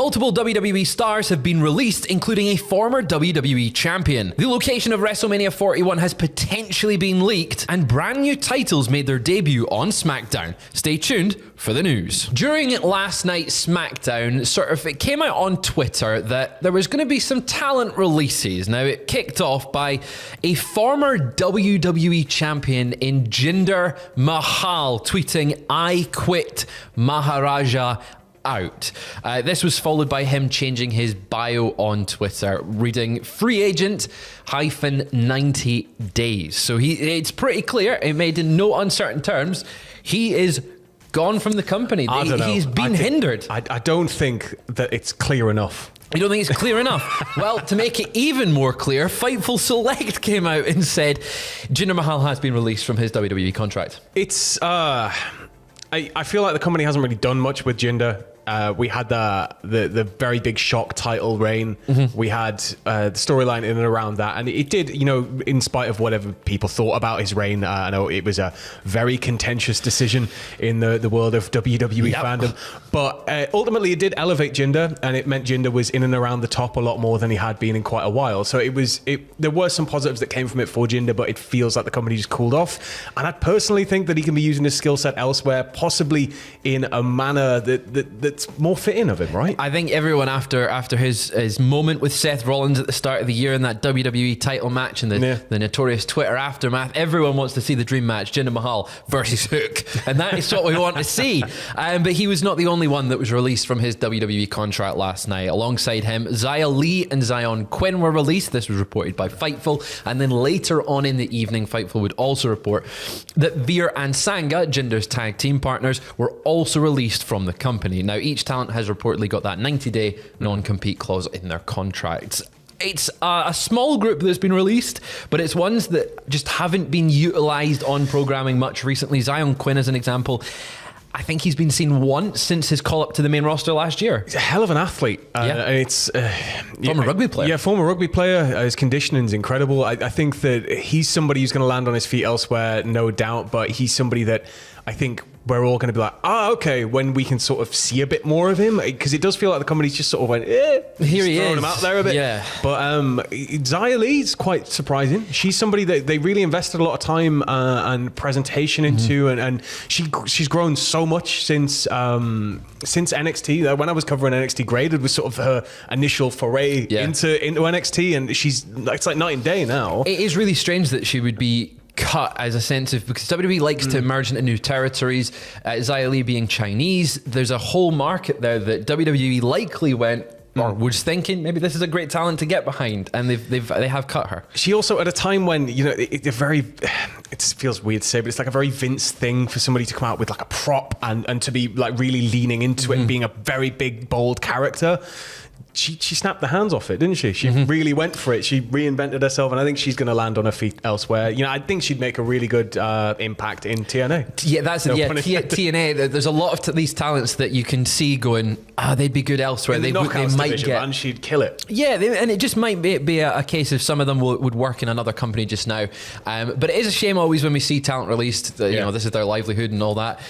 Multiple WWE stars have been released, including a former WWE champion. The location of WrestleMania 41 has potentially been leaked, and brand new titles made their debut on SmackDown. Stay tuned for the news. During last night's SmackDown, it came out on Twitter that there was going to be some talent releases. Now, it kicked off by a former WWE champion in Jinder Mahal tweeting, "I quit Maharaja out." This was followed by him changing his bio on Twitter, reading "free agent -90 days." So it's pretty clear, it made in no uncertain terms, he is gone from the company. I don't know. He's been hindered. I don't think that it's clear enough. You don't think it's clear enough? Well, to make it even more clear, Fightful Select came out and said Jinder Mahal has been released from his WWE contract. It's I feel like the company hasn't really done much with Jinder. We had the very big shock title reign. Mm-hmm. We had the storyline in and around that, and it did, in spite of whatever people thought about his reign. I know it was a very contentious decision in the world of WWE fandom, but ultimately it did elevate Jinder, and it meant Jinder was in and around the top a lot more than he had been in quite a while. So there were some positives that came from it for Jinder, but it feels like the company just cooled off. And I personally think that he can be using his skill set elsewhere, possibly in a manner that's more fitting of him, right? I think everyone after his moment with Seth Rollins at the start of the year in that WWE title match and the notorious Twitter aftermath, everyone wants to see the dream match, Jinder Mahal versus Hook, and that is what we want to see. But he was not the only one that was released from his WWE contract last night. Alongside him, Xia Li and Zion Quinn were released. This was reported by Fightful, and then later on in the evening, Fightful would also report that Veer and Sangha, Jinder's tag team partners, were also released from the company. Now, each talent has reportedly got that 90-day non-compete clause in their contracts. It's a small group that's been released, but it's ones that just haven't been utilised on programming much recently. Zion Quinn, as an example, I think he's been seen once since his call-up to the main roster last year. He's a hell of an athlete. It's former rugby player. Yeah, former rugby player. His conditioning's incredible. I think that he's somebody who's going to land on his feet elsewhere, no doubt, but he's somebody that I think we're all going to be like, okay, when we can sort of see a bit more of him, because it does feel like the company's just sort of went, here he is, throwing him out there a bit. Yeah. But Xia Li's quite surprising. She's somebody that they really invested a lot of time and presentation into, and she's grown so much since NXT. When I was covering NXT Graded, was sort of her initial foray into NXT, and it's like night and day now. It is really strange that she would be cut as a sense of, because WWE likes to emerge into new territories. Xia Li being Chinese, there's a whole market there that WWE likely went or was thinking maybe this is a great talent to get behind, and they have cut her. She also, at a time when it feels weird to say, but it's like a very Vince thing for somebody to come out with like a prop and to be like really leaning into it and being a very big bold character. She snapped the hands off it, didn't she? She really went for it. She reinvented herself, and I think she's going to land on her feet elsewhere. I think she'd make a really good impact in TNA. Yeah, that's it. Yeah, TNA. There's a lot of these talents that you can see going, they'd be good elsewhere. In the knockouts division, and she'd kill it. Yeah, and it just might be a case of some of them would work in another company just now. But it is a shame always when we see talent released. This is their livelihood and all that.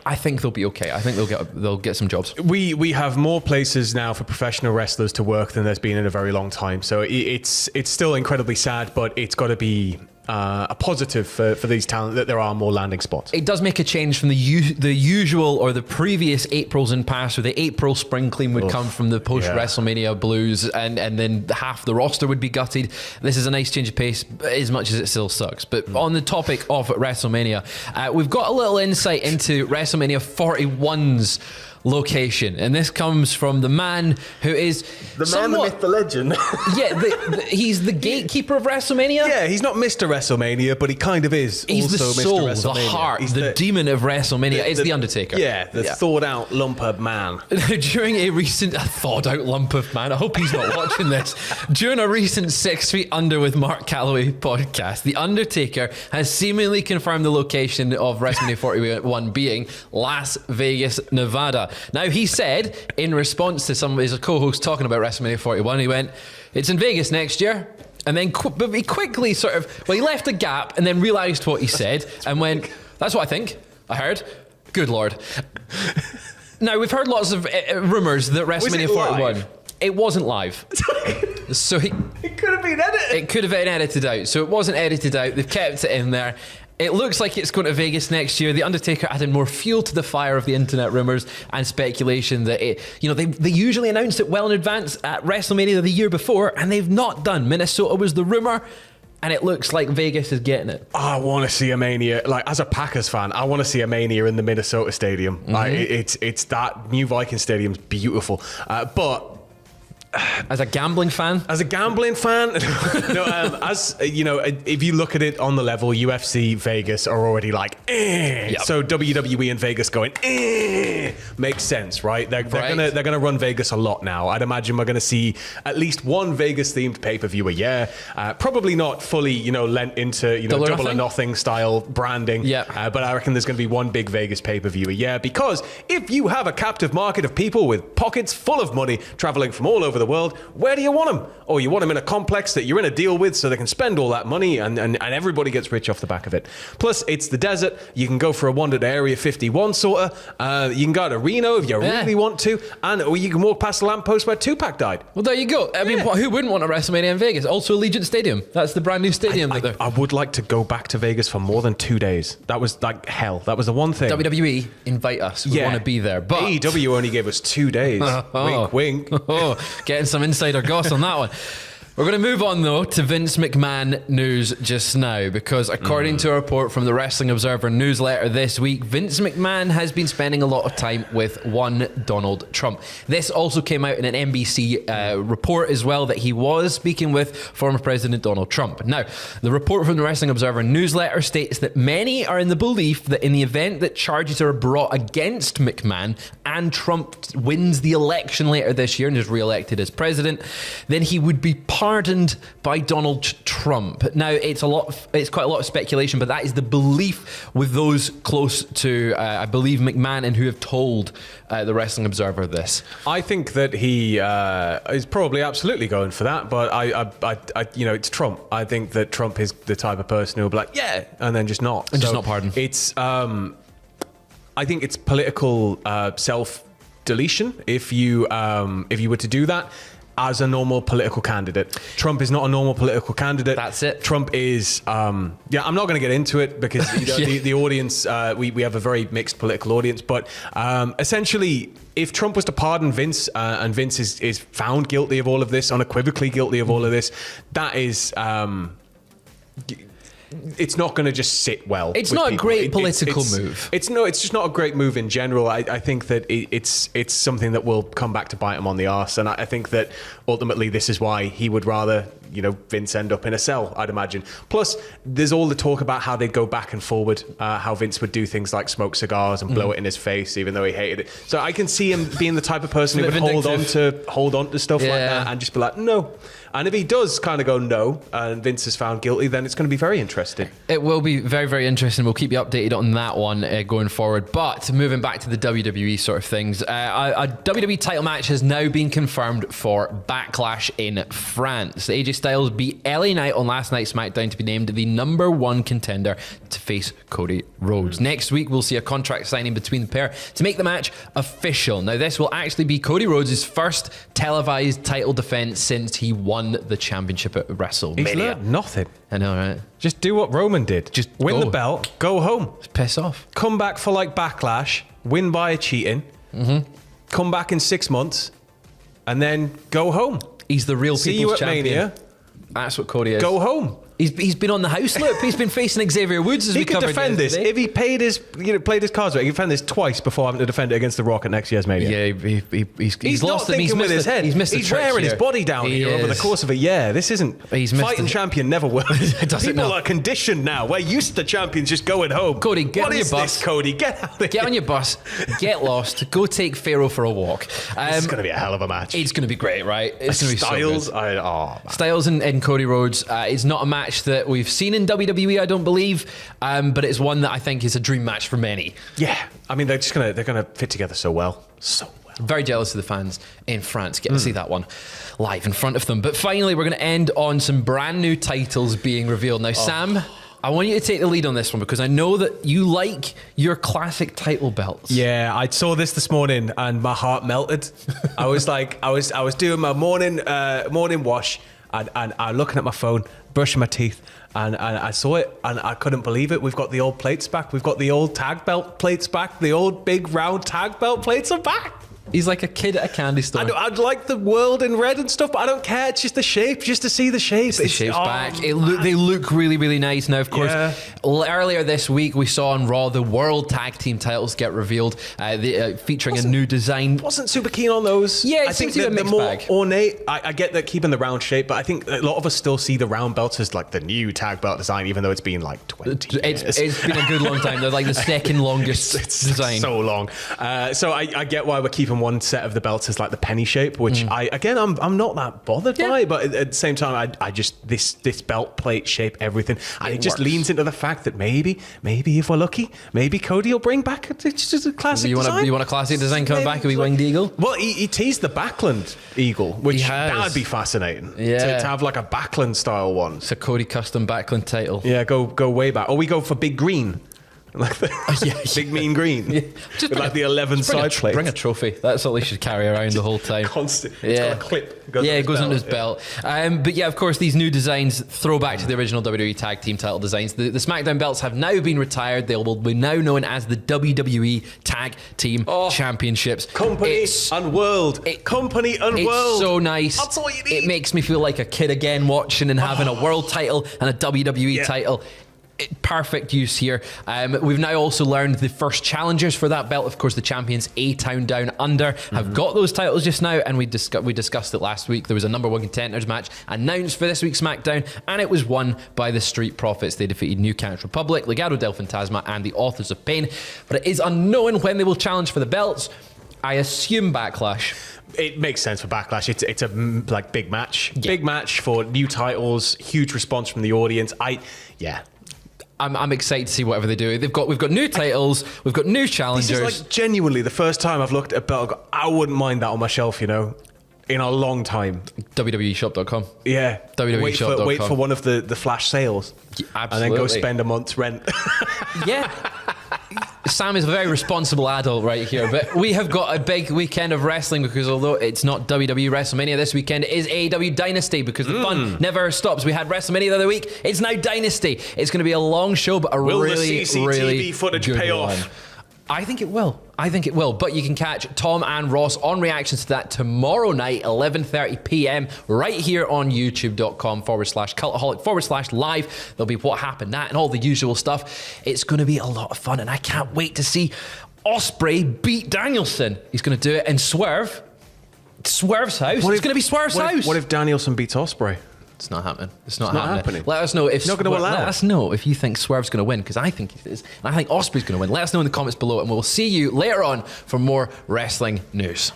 I think they'll be okay. I think they'll get some jobs. We have more places now for professional wrestlers to work than there's been in a very long time. So it's still incredibly sad, but it's got to be a positive for these talent that there are more landing spots. It does make a change from the usual or the previous Aprils in past, where the April spring clean would come from the post WrestleMania blues, and then half the roster would be gutted. This is a nice change of pace, as much as it still sucks. But on the topic of WrestleMania, we've got a little insight into WrestleMania 41's location, and this comes from the man who is the man, the myth, the legend. He's the gatekeeper of WrestleMania. Yeah, he's not Mr. WrestleMania, but he kind of is. He's also the soul, Mr. WrestleMania. the heart, the demon of WrestleMania. It's the Undertaker. Yeah, the thawed out lump of man. During a recent thawed out lump of man, I hope he's not watching this. During a recent 6 Feet Under with Mark Calloway podcast, the Undertaker has seemingly confirmed the location of WrestleMania 41 being Las Vegas, Nevada. Now, he said, in response to some of his co-hosts talking about WrestleMania 41, he went, it's in Vegas next year. And then but he quickly he left a gap and then realised what he said and went, that's what I think. I heard. Good Lord. Now, we've heard lots of rumours that WrestleMania 41... live? It wasn't live. So It could have been edited. it could have been edited out. So it wasn't edited out. They've kept it in there. It looks like it's going to Vegas next year. The Undertaker added more fuel to the fire of the internet rumours and speculation that they usually announced it well in advance at WrestleMania the year before, and they've not done. Minnesota was the rumour, and it looks like Vegas is getting it. I want to see a Mania. Like, as a Packers fan, I want to see a Mania in the Minnesota Stadium. Mm-hmm. Like, it's that new Viking Stadium's beautiful. But As a gambling fan? as a gambling fan, as you know, if you look at it on the level, UFC, Vegas are already like, Yep. So WWE and Vegas going, makes sense, right? They're gonna run Vegas a lot now. I'd imagine we're gonna see at least one Vegas themed pay-per-view a year. Probably not fully, lent into double or nothing style branding. Yeah. But I reckon there's gonna be one big Vegas pay-per-view a year, because if you have a captive market of people with pockets full of money traveling from all over the world, where do you want them? Or you want them in a complex that you're in a deal with so they can spend all that money and everybody gets rich off the back of it. Plus, it's the desert. You can go for a wander to Area 51 sort of. You can go to Reno if you really want to. Or you can walk past the lamppost where Tupac died. Well, there you go. I mean, who wouldn't want a WrestleMania in Vegas? Also, Allegiant Stadium. That's the brand new stadium. I would like to go back to Vegas for more than 2 days. That was like hell. That was the one thing. WWE, invite us. We want to be there. But AEW only gave us 2 days. Wink, wink. Getting some insider goss on that one. We're going to move on, though, to Vince McMahon news just now, because according to a report from the Wrestling Observer newsletter this week, Vince McMahon has been spending a lot of time with one Donald Trump. This also came out in an NBC report as well, that he was speaking with former President Donald Trump. Now, the report from the Wrestling Observer newsletter states that many are in the belief that in the event that charges are brought against McMahon and Trump wins the election later this year and is re-elected as president, then he would be pardoned by Donald Trump. Now, it's quite a lot of speculation, but that is the belief with those close to, I believe, McMahon, and who have told the Wrestling Observer this. I think that he is probably absolutely going for that, but I it's Trump. I think that Trump is the type of person who will be like, yeah, and then just not. And just not pardon. It's, I think it's political self-deletion if you were to do that. As a normal political candidate, Trump is not a normal political candidate. That's it. Trump is, I'm not going to get into it because the audience, we have a very mixed political audience. But essentially, if Trump was to pardon Vince and Vince is found guilty of all of this, unequivocally guilty of all of this, that is. It's not going to just sit well. It's with not people. a great political move. It's just not a great move in general. I think that it's something that will come back to bite him on the arse, and I think that ultimately this is why he would rather Vince end up in a cell, I'd imagine. Plus, there's all the talk about how they'd go back and forward, how Vince would do things like smoke cigars and blow it in his face, even though he hated it. So I can see him being the type of person who would hold on to stuff like that and just be like, no. And if he does kind of go no, and Vince is found guilty, then it's going to be very interesting. It will be very, very interesting. We'll keep you updated on that one going forward. But moving back to the WWE sort of things, a WWE title match has now been confirmed for Backlash in France. AJ Styles beat LA Knight on last night's SmackDown to be named the #1 contender to face Cody Rhodes. Next week, we'll see a contract signing between the pair to make the match official. Now, this will actually be Cody Rhodes' first televised title defense since he won the championship at WrestleMania. He's learned nothing. I know, right? Just do what Roman did. Just win the belt, go home. Just piss off. Come back for like Backlash, win by cheating, come back in 6 months, and then go home. He's the real See people's you at champion. Mania. That's what Cody is. Go home. He's been on the house loop. He's been facing Xavier Woods as He we could covered defend this. yesterday. If he played his cards right, he could defend this twice before having to defend it against The Rock at next year's Mania. Yeah, he's lost not him. thinking with his head. He's missed He's wearing his body down here over the course of a year. This isn't... Fighting champion never works. People are conditioned now. We're used to champions just going home. Cody, get on your bus. What is this, Cody? Get out of here. Get on your bus. Get lost. Go take Pharaoh for a walk. It's going to be a hell of a match. It's going to be great, right? It's going to be Styles, so good. Styles and Cody Rhodes. It's not a match that we've seen in WWE, I don't believe, but it's one that I think is a dream match for many. Yeah, I mean they're gonna fit together so well. Very jealous of the fans in France. Get to see that one live in front of them. But finally, we're going to end on some brand new titles being revealed. Now, Sam, I want you to take the lead on this one because I know that you like your classic title belts. Yeah, I saw this morning and my heart melted. I was like, I was doing my morning wash and I'm looking at my phone, brushing my teeth, and I saw it and I couldn't believe it. We've got the old plates back. We've got the old tag belt plates back. The old big round tag belt plates are back. He's like a kid at a candy store. I'd like the world in red and stuff, but I don't care. It's just the shape, just to see the shape. The shape's back. They look really, really nice. Now, of course, earlier this week, we saw on Raw the World Tag Team titles get revealed, featuring a new design. Wasn't super keen on those. Yeah, I think the more ornate, I get that keeping the round shape, but I think a lot of us still see the round belts as like the new tag belt design, even though it's been like 20 years. It's been a good long time. They're like the second longest design. So long. So I get why we're keeping one set of the belts as like the penny shape, which I'm not that bothered by, but at the same time, I just this belt plate shape, everything, and it just leans into the fact that maybe if we're lucky, maybe Cody will bring back just a classic design. You want a classic design coming back? A wee winged eagle? Well, he teased the Backland eagle, which that'd be fascinaking. Yeah, to have like a Backland style one. It's a Cody custom Backland title. Yeah, go way back, or we go for Big Green. Like the big mean green, just with like the 11 side plates. Bring a trophy. That's all he should carry around the whole time. Constant. It's got a clip. It goes on his belt. But yeah, of course, these new designs throw back to the original WWE Tag Team title designs. The SmackDown belts have now been retired. They will be now known as the WWE Tag Team Championships. Company and world. Company and world. It's so nice. That's all you need. It makes me feel like a kid again watching and having a world title and a WWE title. Perfect use here. We've now also learned the first challengers for that belt. Of course, the champions A-Town Down Under have got those titles just now, and we discussed it last week. There was a number one contenders match announced for this week's SmackDown, and it was won by the Street Profits. They defeated New Couch Republic, Legado del Fantasma, and the Authors of Pain. But it is unknown when they will challenge for the belts. I assume Backlash. It makes sense for Backlash. It's a like big match. Big match for new titles. Huge response from the audience. I'm excited to see whatever they do. We've got new titles. We've got new challengers. This is like genuinely the first time I've looked at a belt. I wouldn't mind that on my shelf, in a long time. WWEshop.com. Yeah. WWEshop.com. Wait for one of the flash sales. Absolutely. And then go spend a month's rent. Yeah. Sam is a very responsible adult right here, but we have got a big weekend of wrestling because although it's not WWE WrestleMania this weekend, it is AEW Dynasty because the fun never stops. We had WrestleMania the other week. It's now Dynasty. It's going to be a long show, but Will really, the CCTV really footage good pay one. off? I think it will. But you can catch Tom and Ross on reactions to that tomorrow night, 11:30 p.m. right here on youtube.com/cultaholic/live. There'll be what happened, that, and all the usual stuff. It's going to be a lot of fun, and I can't wait to see Ospreay beat Danielson. He's going to do it in Swerve's house. It's going to be Swerve's house. What if Danielson beats Ospreay? It's not happening. It's not happening. Let us know if let us know if you think Swerve's going to win, because I think it is, and I think Ospreay's going to win. Let us know in the comments below, and we'll see you later on for more wrestling news.